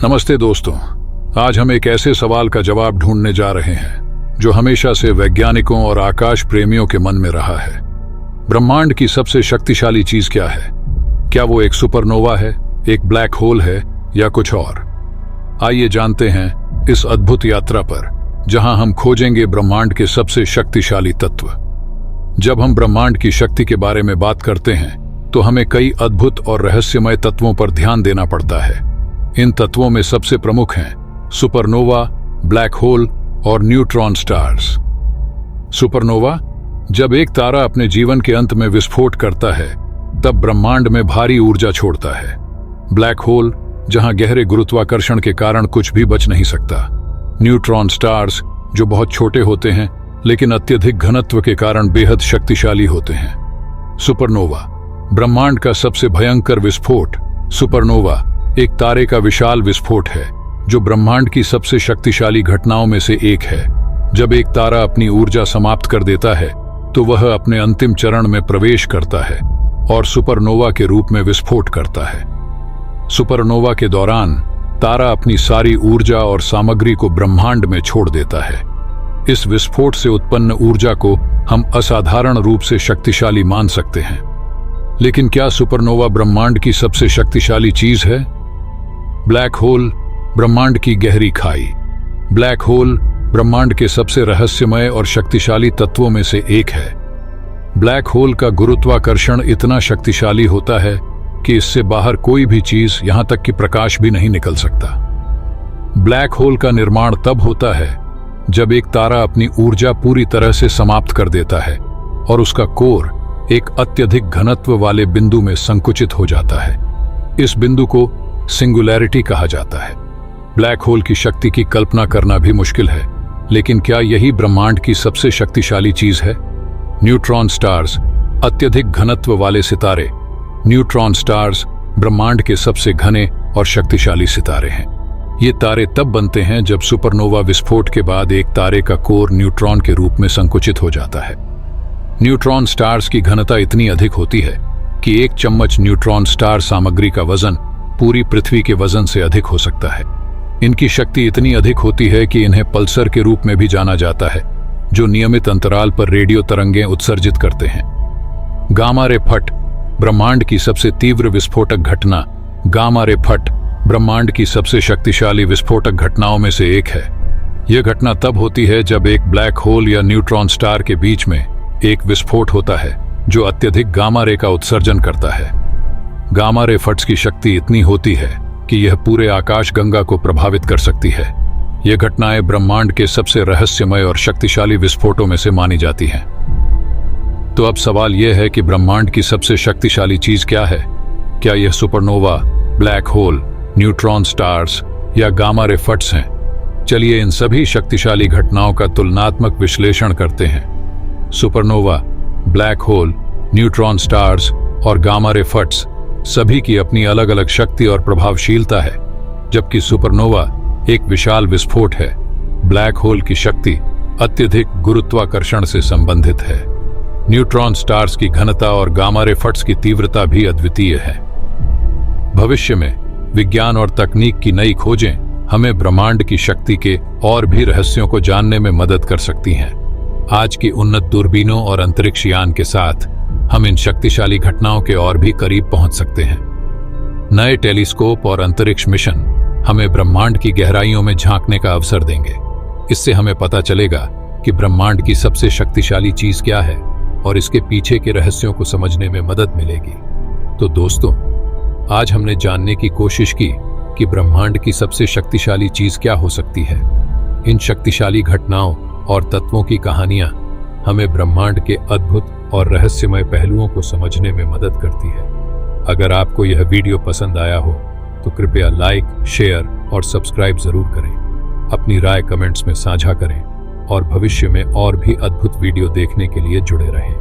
नमस्ते दोस्तों, आज हम एक ऐसे सवाल का जवाब ढूंढने जा रहे हैं जो हमेशा से वैज्ञानिकों और आकाश प्रेमियों के मन में रहा है। ब्रह्मांड की सबसे शक्तिशाली चीज क्या है? क्या वो एक सुपरनोवा है, एक ब्लैक होल है या कुछ और? आइए जानते हैं इस अद्भुत यात्रा पर, जहां हम खोजेंगे ब्रह्मांड के सबसे शक्तिशाली तत्व। जब हम ब्रह्मांड की शक्ति के बारे में बात करते हैं तो हमें कई अद्भुत और रहस्यमय तत्वों पर ध्यान देना पड़ता है। इन तत्वों में सबसे प्रमुख हैं सुपरनोवा, ब्लैक होल और न्यूट्रॉन स्टार्स। सुपरनोवा, जब एक तारा अपने जीवन के अंत में विस्फोट करता है तब ब्रह्मांड में भारी ऊर्जा छोड़ता है। ब्लैक होल, जहां गहरे गुरुत्वाकर्षण के कारण कुछ भी बच नहीं सकता। न्यूट्रॉन स्टार्स, जो बहुत छोटे होते हैं लेकिन अत्यधिक घनत्व के कारण बेहद शक्तिशाली होते हैं। सुपरनोवा, ब्रह्मांड का सबसे भयंकर विस्फोट। सुपरनोवा एक तारे का विशाल विस्फोट है जो ब्रह्मांड की सबसे शक्तिशाली घटनाओं में से एक है। जब एक तारा अपनी ऊर्जा समाप्त कर देता है तो वह अपने अंतिम चरण में प्रवेश करता है और सुपरनोवा के रूप में विस्फोट करता है। सुपरनोवा के दौरान तारा अपनी सारी ऊर्जा और सामग्री को ब्रह्मांड में छोड़ देता है। इस विस्फोट से उत्पन्न ऊर्जा को हम असाधारण रूप से शक्तिशाली मान सकते हैं। लेकिन क्या सुपरनोवा ब्रह्मांड की सबसे शक्तिशाली चीज है? ब्लैक होल, ब्रह्मांड की गहरी खाई। ब्लैक होल ब्रह्मांड के सबसे रहस्यमय और शक्तिशाली तत्वों में से एक है। ब्लैक होल का गुरुत्वाकर्षण इतना शक्तिशाली होता है कि इससे बाहर कोई भी चीज, यहां तक कि प्रकाश भी नहीं निकल सकता। ब्लैक होल का निर्माण तब होता है जब एक तारा अपनी ऊर्जा पूरी तरह से समाप्त कर देता है और उसका कोर एक अत्यधिक घनत्व वाले बिंदु में संकुचित हो जाता है। इस बिंदु को सिंगुलैरिटी कहा जाता है। ब्लैक होल की शक्ति की कल्पना करना भी मुश्किल है, लेकिन क्या यही ब्रह्मांड की सबसे शक्तिशाली चीज है? न्यूट्रॉन स्टार्स, अत्यधिक घनत्व वाले सितारे। न्यूट्रॉन स्टार्स ब्रह्मांड के सबसे घने और शक्तिशाली सितारे हैं। ये तारे तब बनते हैं जब सुपरनोवा विस्फोट के बाद एक तारे का कोर न्यूट्रॉन के रूप में संकुचित हो जाता है। न्यूट्रॉन स्टार्स की घनता इतनी अधिक होती है कि एक चम्मच न्यूट्रॉन स्टार सामग्री का वजन पूरी पृथ्वी के वजन से अधिक हो सकता है। इनकी शक्ति इतनी अधिक होती है कि इन्हें पल्सर के रूप में भी जाना जाता है, जो नियमित अंतराल पर रेडियो तरंगें उत्सर्जित करते हैं। गामा रे फट, ब्रह्मांड की सबसे तीव्र विस्फोटक घटना। गामा रे फट ब्रह्मांड की सबसे शक्तिशाली विस्फोटक घटनाओं में से एक है। यह घटना तब होती है जब एक ब्लैक होल या न्यूट्रॉन स्टार के बीच में एक विस्फोट होता है जो अत्यधिक गामा रे का उत्सर्जन करता है। गामा रे फट्स की शक्ति इतनी होती है कि यह पूरे आकाश गंगा को प्रभावित कर सकती है। यह घटनाएं ब्रह्मांड के सबसे रहस्यमय और शक्तिशाली विस्फोटों में से मानी जाती हैं। तो अब सवाल यह है कि ब्रह्मांड की सबसे शक्तिशाली चीज क्या है? क्या यह supernova, black hole, neutron stars या गामा रे फट्स हैं? चलिए इन सभी शक्तिशाली घटनाओं का तुलनात्मक विश्लेषण करते हैं। Supernova, black hole, neutron stars और गामा रे फट्स सभी की अपनी अलग अलग शक्ति और प्रभावशीलता है। जबकि सुपरनोवा एक विशाल विस्फोट है, ब्लैक होल की शक्ति अत्यधिक गुरुत्वाकर्षण से संबंधित है। न्यूट्रॉन स्टार्स की घनता और गामा रे फट्स की तीव्रता भी अद्वितीय है। भविष्य में विज्ञान और तकनीक की नई खोजें हमें ब्रह्मांड की शक्ति के और भी रहस्यों को जानने में मदद कर सकती हैं। आज की उन्नत दूरबीनों और अंतरिक्ष यान के साथ हम इन शक्तिशाली घटनाओं के और भी करीब पहुंच सकते हैं। नए टेलीस्कोप और अंतरिक्ष मिशन हमें ब्रह्मांड की गहराइयों में झांकने का अवसर देंगे। इससे हमें पता चलेगा कि ब्रह्मांड की सबसे शक्तिशाली चीज क्या है और इसके पीछे के रहस्यों को समझने में मदद मिलेगी। तो दोस्तों, आज हमने जानने की कोशिश की कि ब्रह्मांड की सबसे शक्तिशाली चीज क्या हो सकती है। इन शक्तिशाली घटनाओं और तत्वों की कहानियां हमें ब्रह्मांड के अद्भुत और रहस्यमय पहलुओं को समझने में मदद करती है। अगर आपको यह वीडियो पसंद आया हो तो कृपया लाइक, शेयर और सब्सक्राइब जरूर करें। अपनी राय कमेंट्स में साझा करें और भविष्य में और भी अद्भुत वीडियो देखने के लिए जुड़े रहें।